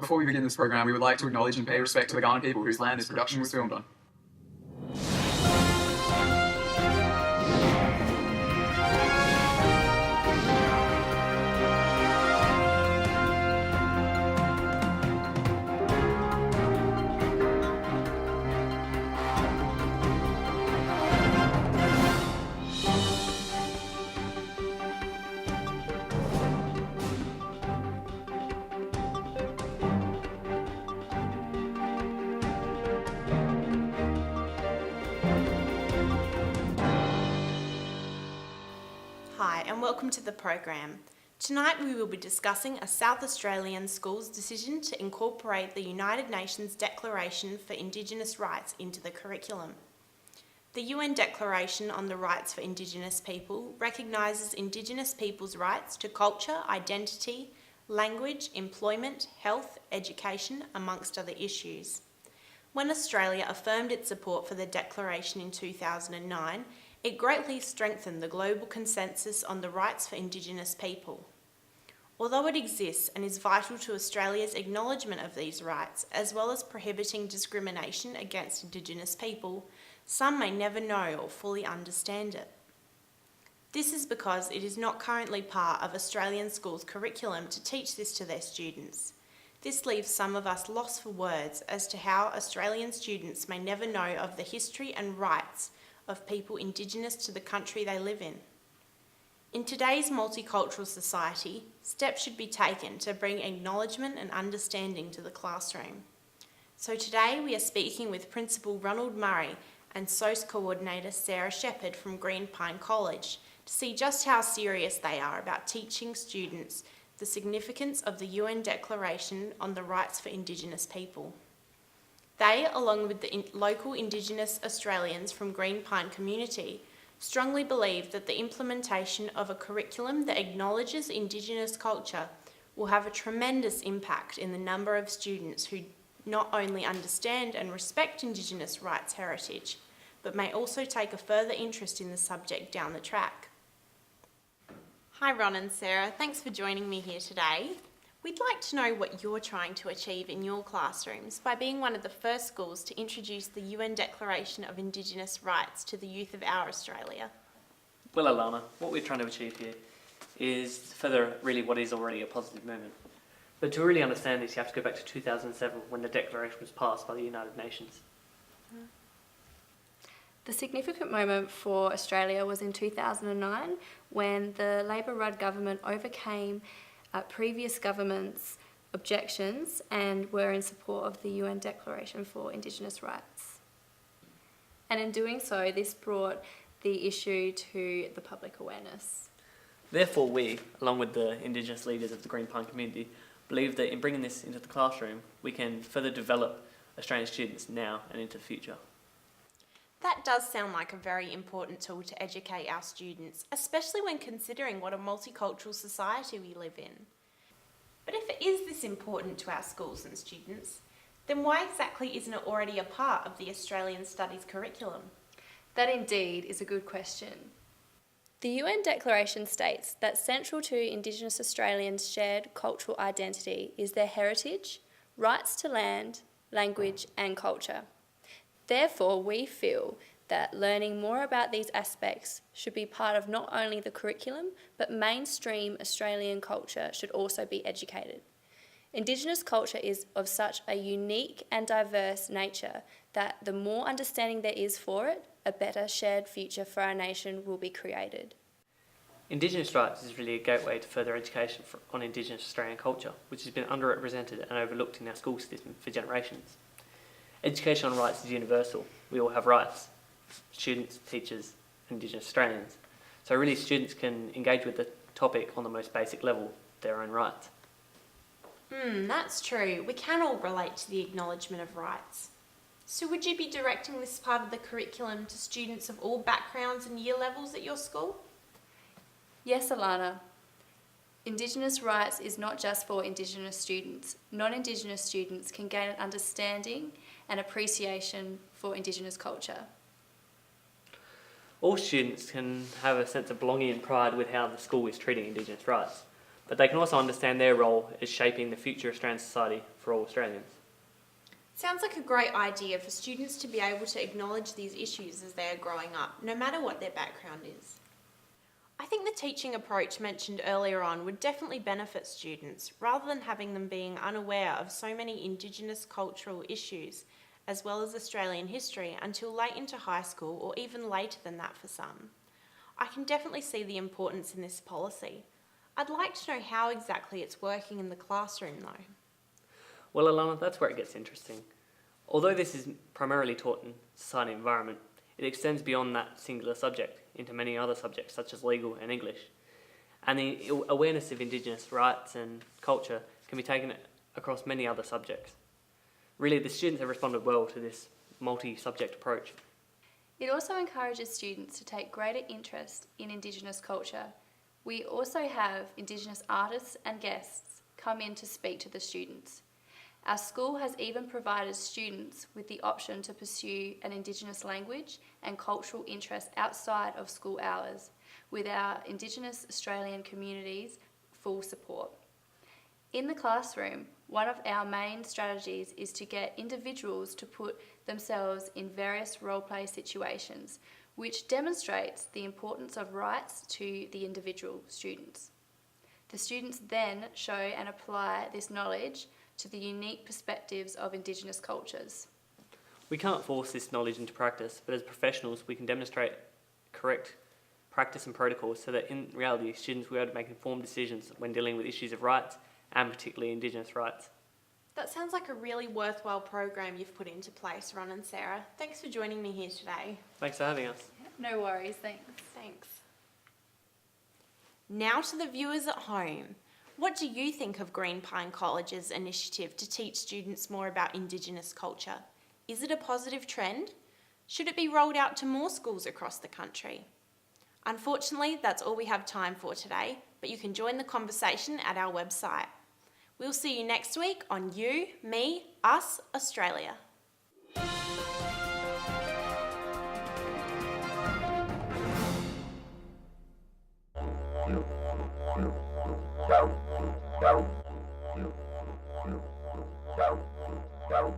Before we begin this program, we would like to acknowledge and pay respect to the Kaurna people whose land this production was filmed on. Hi and welcome to the program. Tonight we will be discussing a South Australian school's decision to incorporate the United Nations Declaration for Indigenous Rights into the curriculum. The UN Declaration on the Rights for Indigenous People recognises Indigenous people's rights to culture, identity, language, employment, health, education, amongst other issues. When Australia affirmed its support for the Declaration in 2009, it greatly strengthened the global consensus on the rights for Indigenous people. Although it exists and is vital to Australia's acknowledgement of these rights, as well as prohibiting discrimination against Indigenous people, some may never know or fully understand it. This is because it is not currently part of Australian schools' curriculum to teach this to their students. This leaves some of us lost for words as to how Australian students may never know of the history and rights of people Indigenous to the country they live in. In today's multicultural society, steps should be taken to bring acknowledgement and understanding to the classroom. So today we are speaking with Principal Ronald Murray and SOS Coordinator Sarah Shepherd from Green Pine College to see just how serious they are about teaching students the significance of the UN Declaration on the Rights for Indigenous People. They, along with the local Indigenous Australians from Green Pine community, strongly believe that the implementation of a curriculum that acknowledges Indigenous culture will have a tremendous impact in the number of students who not only understand and respect Indigenous rights heritage, but may also take a further interest in the subject down the track. Hi Ron and Sarah, thanks for joining me here today. We'd like to know what you're trying to achieve in your classrooms by being one of the first schools to introduce the UN Declaration of Indigenous Rights to the youth of our Australia. Well, Alana, what we're trying to achieve here is further really what is already a positive movement. But to really understand this, you have to go back to 2007 when the Declaration was passed by the United Nations. The significant moment for Australia was in 2009 when the Labor-run government overcame previous government's objections and were in support of the UN Declaration for Indigenous Rights. And in doing so, this brought the issue to the public awareness. Therefore, we, along with the Indigenous leaders of the Green Pine community, believe that in bringing this into the classroom, we can further develop Australian students now and into the future. That does sound like a very important tool to educate our students, especially when considering what a multicultural society we live in. But if it is this important to our schools and students, then why exactly isn't it already a part of the Australian Studies curriculum? That indeed is a good question. The UN Declaration states that central to Indigenous Australians' shared cultural identity is their heritage, rights to land, language and culture. Therefore, we feel that learning more about these aspects should be part of not only the curriculum, but mainstream Australian culture should also be educated. Indigenous culture is of such a unique and diverse nature that the more understanding there is for it, a better shared future for our nation will be created. Indigenous rights is really a gateway to further education on Indigenous Australian culture, which has been underrepresented and overlooked in our school system for generations. Education on rights is universal. We all have rights. Students, teachers, Indigenous Australians. So really students can engage with the topic on the most basic level, their own rights. That's true. We can all relate to the acknowledgement of rights. So would you be directing this part of the curriculum to students of all backgrounds and year levels at your school? Yes, Alana. Indigenous rights is not just for Indigenous students. Non-Indigenous students can gain an understanding and appreciation for Indigenous culture. All students can have a sense of belonging and pride with how the school is treating Indigenous rights. but they can also understand their role as shaping the future Australian society for all Australians. Sounds like a great idea for students to be able to acknowledge these issues as they are growing up, no matter what their background is. I think the teaching approach mentioned earlier on would definitely benefit students, rather than having them being unaware of so many Indigenous cultural issues, as well as Australian history, until late into high school or even later than that for some. I can definitely see the importance in this policy. I'd like to know how exactly it's working in the classroom though. Well, Alana, that's where it gets interesting. Although this is primarily taught in society and environment, it extends beyond that singular subject into many other subjects such as legal and English. And the awareness of Indigenous rights and culture can be taken across many other subjects. Really, the students have responded well to this multi-subject approach. It also encourages students to take greater interest in Indigenous culture. We also have Indigenous artists and guests come in to speak to the students. Our school has even provided students with the option to pursue an Indigenous language and cultural interest outside of school hours, with our Indigenous Australian community's full support. In the classroom, one of our main strategies is to get individuals to put themselves in various role-play situations, which demonstrates the importance of rights to the individual students. The students then show and apply this knowledge to the unique perspectives of Indigenous cultures. We can't force this knowledge into practice, but as professionals we can demonstrate correct practice and protocols so that in reality students will be able to make informed decisions when dealing with issues of rights and particularly Indigenous rights. That sounds like a really worthwhile program you've put into place, Ron and Sarah. Thanks for joining me here today. Thanks for having us. No worries, thanks. Thanks. Now to the viewers at home. What do you think of Green Pine College's initiative to teach students more about Indigenous culture? Is it a positive trend? Should it be rolled out to more schools across the country? Unfortunately, that's all we have time for today, but you can join the conversation at our website. We'll see you next week on You, Me, Us, Australia. Go.